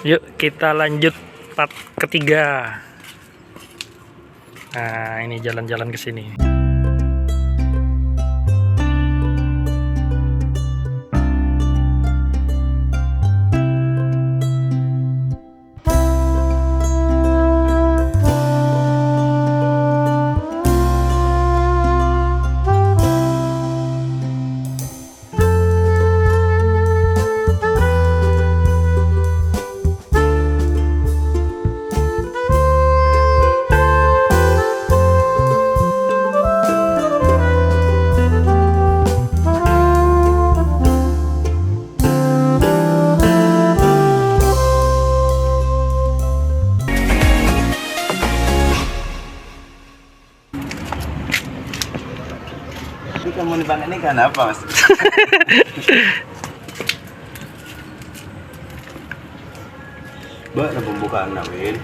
Yuk kita lanjut part ketiga. Nah, ini jalan-jalan ke sini. Kamu nih bang, ini kan apa mas? Mbak, ada pembukaan nawin.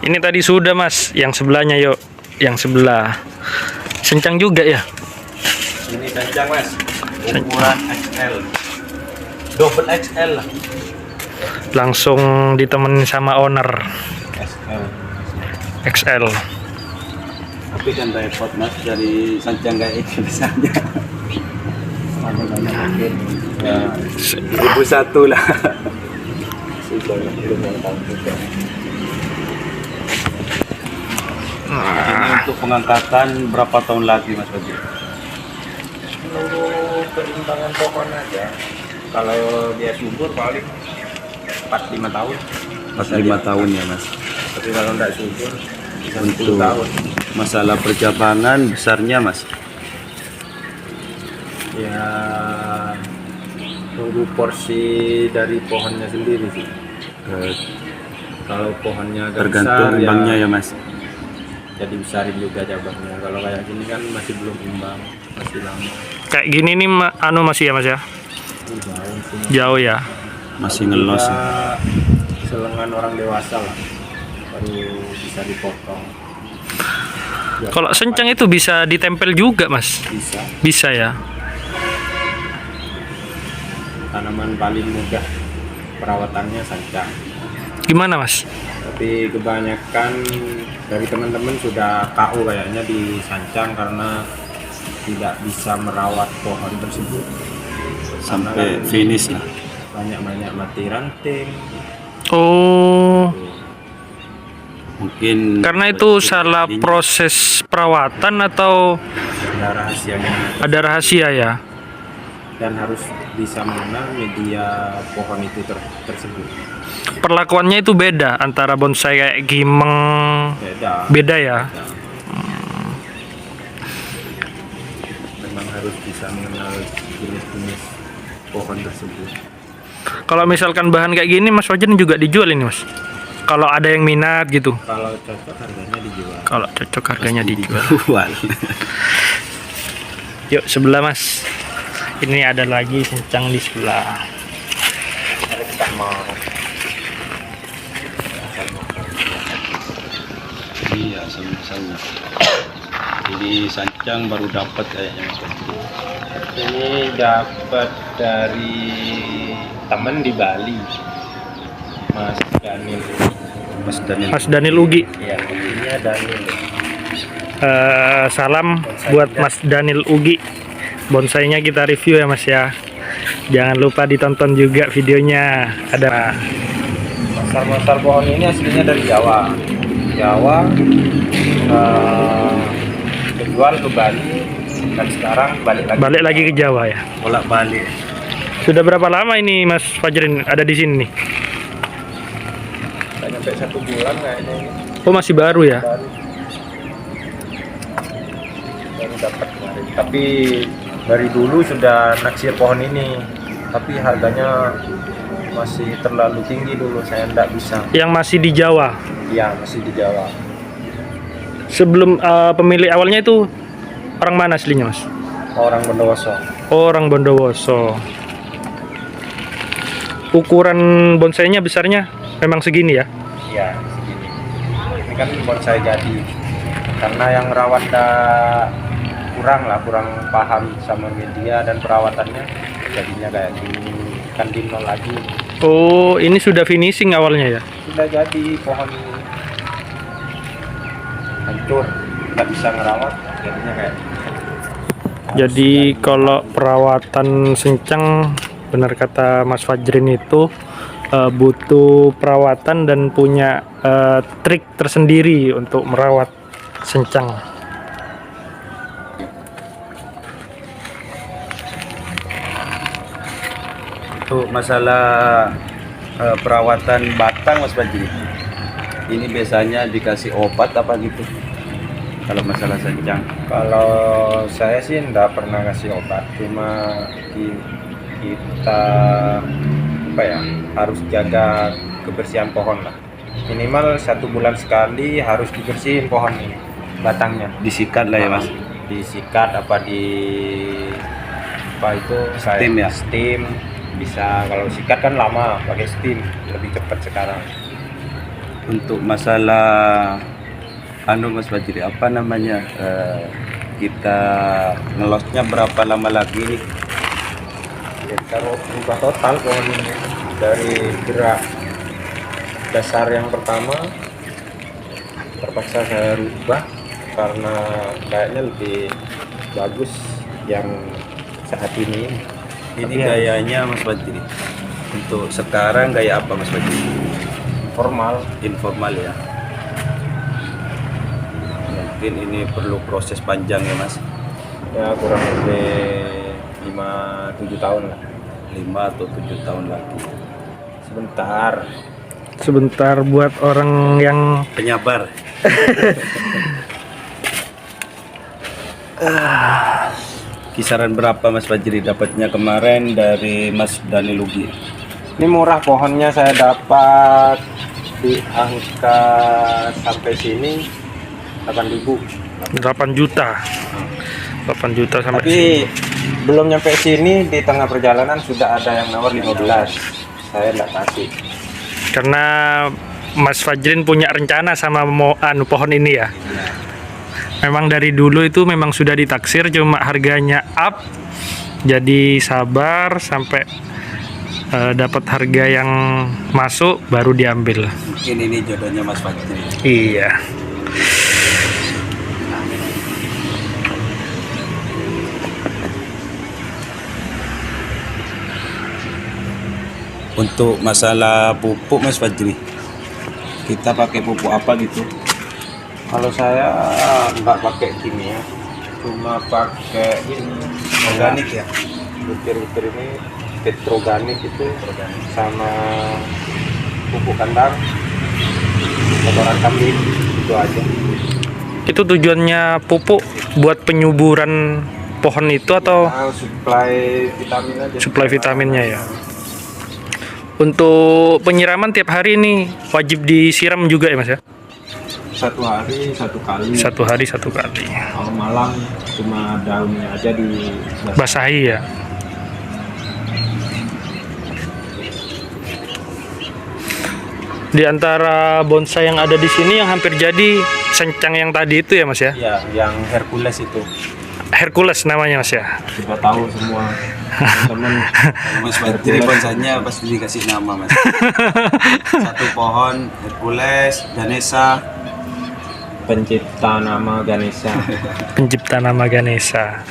Ini tadi sudah mas, yang sebelahnya yuk, yang sebelah. Sencang juga ya. Ini kencang mas, ukuran XL, double XL lah. Langsung ditemenin sama owner. XL. XL. Tapi kan repot mas, dari sancang kayak ini besarnya. Ya, 1001 lah. Ini untuk pengangkatan berapa tahun lagi mas Fajri? Menunggu perimbangan pohon aja. Kalau dia subur paling 4-5 tahun. 4-5 tahun ya mas. Tapi kalau tidak subur bisa 10 Untuk tahun. masalah percabangan besarnya mas, Ya tunggu porsi dari pohonnya sendiri sih. Kalau pohonnya agak tergantung besar, imbangnya ya mas. jadi besarin juga cabangnya. Kalau kayak gini kan masih belum imbang, masih lama. Kayak gini nih masih ya mas ya? Ini jauh sih. Jauh ya. Masih ngelos ya. Selengan orang dewasa lah baru bisa dipotong. Ya, Kalau sencang itu bisa ditempel juga mas? bisa. Bisa ya. Tanaman paling mudah perawatannya sancang. Gimana mas? Tapi kebanyakan dari teman-teman sudah KO kayaknya di sancang karena tidak bisa merawat pohon tersebut. Sampai Karena kan finish lah. banyak mati ranting. Oh, Mungkin karena itu salah proses perawatan atau Ada rahasianya ada rahasia ya? dan harus bisa mengenal media pohon itu tersebut. Perlakuannya itu beda antara bonsai kayak gimeng, beda ya? Memang harus bisa mengenal jenis-jenis pohon tersebut. Kalau misalkan bahan kayak gini mas Fajar juga dijual ini mas? Kalau ada yang minat gitu? Kalau cocok harganya dijual. Kalau cocok harganya dijual. jual. Yuk sebelah mas. Ini ada lagi sencang di sebelah. Mari kita mau Iya, sama-sama. Jadi sancang baru dapat kayaknya mas. ini dapat dari teman di Bali, Mas Daniel. Mas Daniel. Mas Daniel Ugi. Ya, ini Daniel. Salam buat Mas Daniel Ugi. Bonsainya kita review ya mas ya. Jangan lupa ditonton juga videonya. Ada Masar-masar pohon ini aslinya dari Jawa. Dijual ke Bali dan sekarang balik lagi ke Jawa ya. Bolak-balik. Sudah berapa lama ini Mas Fajrin ada di sini nih? Nggak nyampe 1 bulan kayaknya ini. Oh masih baru ya? Baru dapat kemarin. Tapi dari dulu sudah naksir pohon ini, tapi harganya masih terlalu tinggi dulu, saya tidak bisa. Yang masih di Jawa? Ya, masih di Jawa. Sebelum pemilik awalnya itu orang mana aslinya mas? Orang Bondowoso. Orang Bondowoso. Ukuran bonsainya besarnya memang segini ya? Iya, segini. Ini kan bonsai jadi. Karena yang rawat kurang paham sama media dan perawatannya, jadinya kayak gini, kan di nol lagi. Oh, ini sudah finishing awalnya ya? Sudah jadi pohon ini hancur, nggak bisa ngerawat, jadinya kayak. Jadi kalau perawatan sencang, benar kata Mas Fajrin itu butuh perawatan dan punya trik tersendiri untuk merawat sencang. Untuk masalah perawatan batang Mas Fajri, ini biasanya dikasih obat apa gitu kalau masalah sencang? Kalau saya sih nggak pernah kasih obat, cuma kita apa ya, harus jaga kebersihan pohon lah. Minimal 1 bulan sekali harus dibersihin pohon ini, batangnya. Disikat lah ya Mas? Disikat apa itu Steam ya? Steam bisa, kalau sikat kan lama, pakai steam lebih cepat sekarang. Untuk masalah Mas Fajri, apa namanya, kita ngelosnya berapa lama lagi nih? Ya, kalau berubah total pohon ini dari gerak dasar yang pertama terpaksa saya rubah karena kayaknya lebih bagus yang saat ini. Ini gayanya Mas Fajri. Untuk sekarang gaya apa Mas Fajri? Formal. Informal ya. Mungkin ini perlu proses panjang ya Mas. Ya kurang lebih 5-7 tahun lah. 5 atau 7 tahun lagi. Sebentar buat orang yang Penyabar. Kisaran berapa Mas Fajri dapatnya kemarin dari Mas Daniel Ugi? Ini murah pohonnya, saya dapat di angka sampai sini 8.000. 8 juta. 8 juta sampai Tapi belum nyampe sini, di tengah perjalanan sudah ada yang nawar 15. Saya nggak kasih. karena Mas Fajrin punya rencana sama pohon ini ya. Memang dari dulu itu memang sudah ditaksir, cuma harganya up. Jadi sabar sampai dapat harga yang masuk baru diambil. Mungkin ini jodohnya Mas Fajri. Iya. Untuk masalah pupuk Mas Fajri, kita pakai pupuk apa gitu? Kalau saya nggak pakai kimia, cuma pakai ini Organik ya? butir-butir ini petroganik itu, sama pupuk kandang, kotoran kambing, itu aja. Itu tujuannya pupuk buat penyuburan pohon itu atau Suplai vitamin aja. suplai vitaminnya ya? Untuk penyiraman tiap hari ini wajib disiram juga ya Mas ya? Satu hari satu kali. Satu hari satu kali. Kalau malam cuma daunnya aja di Basahi ya. Di antara bonsai yang ada di sini yang hampir jadi sencang yang tadi itu ya Mas ya? Ya, yang Hercules itu Hercules namanya Mas ya. sudah tahu semua teman. Mas Fajri bonsainya pasti dikasih nama Mas. Satu pohon Hercules, Ganesha. Pencipta nama Ganesha. Pencipta nama Ganesha.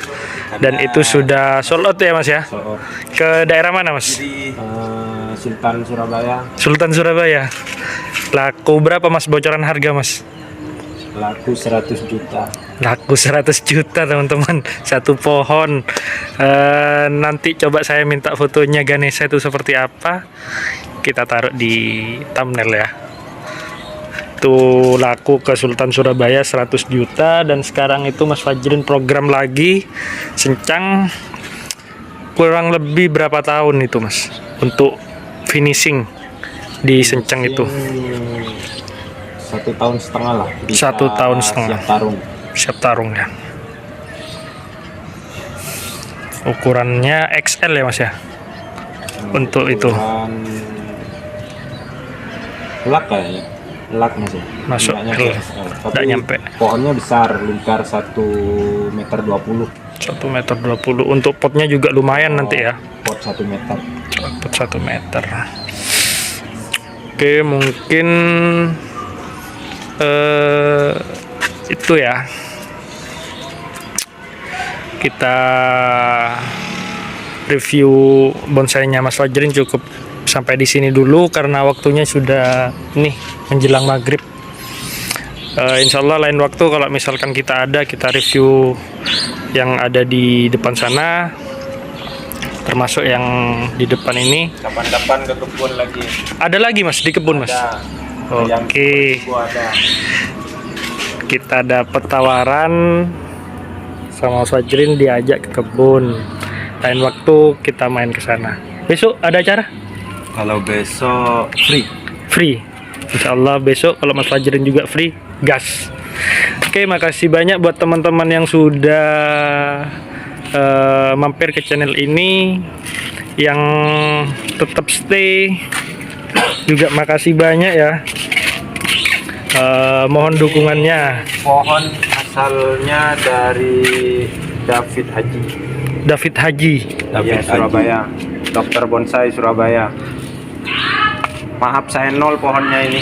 Dan itu sudah sold out ya Mas ya? So, Ke daerah mana Mas? Jadi Sultan Surabaya Sultan Surabaya. Laku berapa Mas bocoran harga Mas? laku 100 juta. Laku 100 juta teman-teman, satu pohon. Nanti coba saya minta fotonya Ganesha itu seperti apa, kita taruh di thumbnail ya. Itu laku ke Sultan Surabaya 100 juta. Dan sekarang itu Mas Fajrin program lagi sencang, kurang lebih berapa tahun itu Mas untuk finishing di sencang itu? 1,5 tahun lah. 1,5 tahun. Siap tarung. Siap tarung ya. Ukurannya XL ya Mas ya? Untuk itu Lak kayaknya. Lak masih. Masuk Nggak L. XL. Nggak Tapi nyampe. pohonnya besar, lingkar 1,20 meter. 1,20 meter. Untuk potnya juga lumayan nanti ya. Pot 1 meter. output 1 meter. Oke, mungkin itu ya, kita review bonsainya Mas Fajrin cukup sampai di sini dulu karena waktunya sudah nih menjelang maghrib. Insya Allah lain waktu kalau misalkan kita review yang ada di depan sana, termasuk yang di depan ini. Kapan-kapan ke kebun lagi. Ada lagi Mas di kebun Mas? Ada. Oke. Yang ada. Kita dapat tawaran sama Mas Fajrin diajak ke kebun. Lain waktu kita main ke sana. Besok ada acara? Kalau besok Free. Insya Allah besok kalau Mas Fajrin juga free, gas. Oke, makasih banyak buat teman-teman yang sudah mampir ke channel ini, yang tetap stay. Juga makasih banyak ya. Mohon dukungannya. Pohon asalnya dari David Haji. David Surabaya. Dokter bonsai Surabaya. Maaf saya nol pohonnya ini.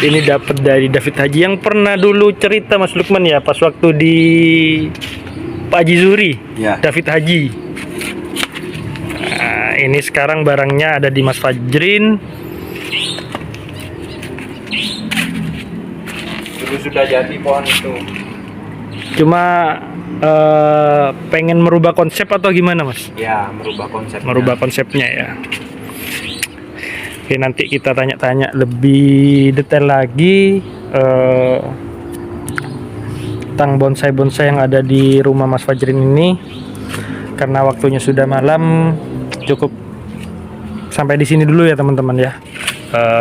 Ini dapat dari David Haji yang pernah dulu cerita Mas Lukman ya, pas waktu di Pak Haji Zuhri. Ya. David Haji. Nah, ini sekarang barangnya ada di Mas Fajrin. Dulu sudah jadi pohon itu. Cuma pengen merubah konsep atau gimana Mas? Ya, merubah konsepnya. Merubah konsepnya ya. Oke, nanti kita tanya-tanya lebih detail lagi tentang bonsai-bonsai yang ada di rumah Mas Fajrin ini. Karena waktunya sudah malam, cukup sampai di sini dulu ya teman-teman ya.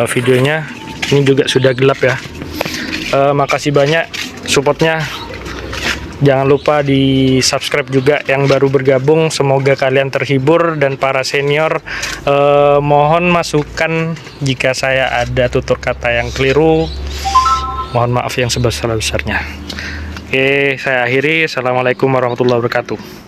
Videonya ini juga sudah gelap ya. Makasih banyak supportnya. Jangan lupa di subscribe juga yang baru bergabung. Semoga kalian terhibur, dan para senior mohon masukan jika saya ada tutur kata yang keliru. Mohon maaf yang sebesar-besarnya. Oke, saya akhiri. Assalamualaikum warahmatullahi wabarakatuh.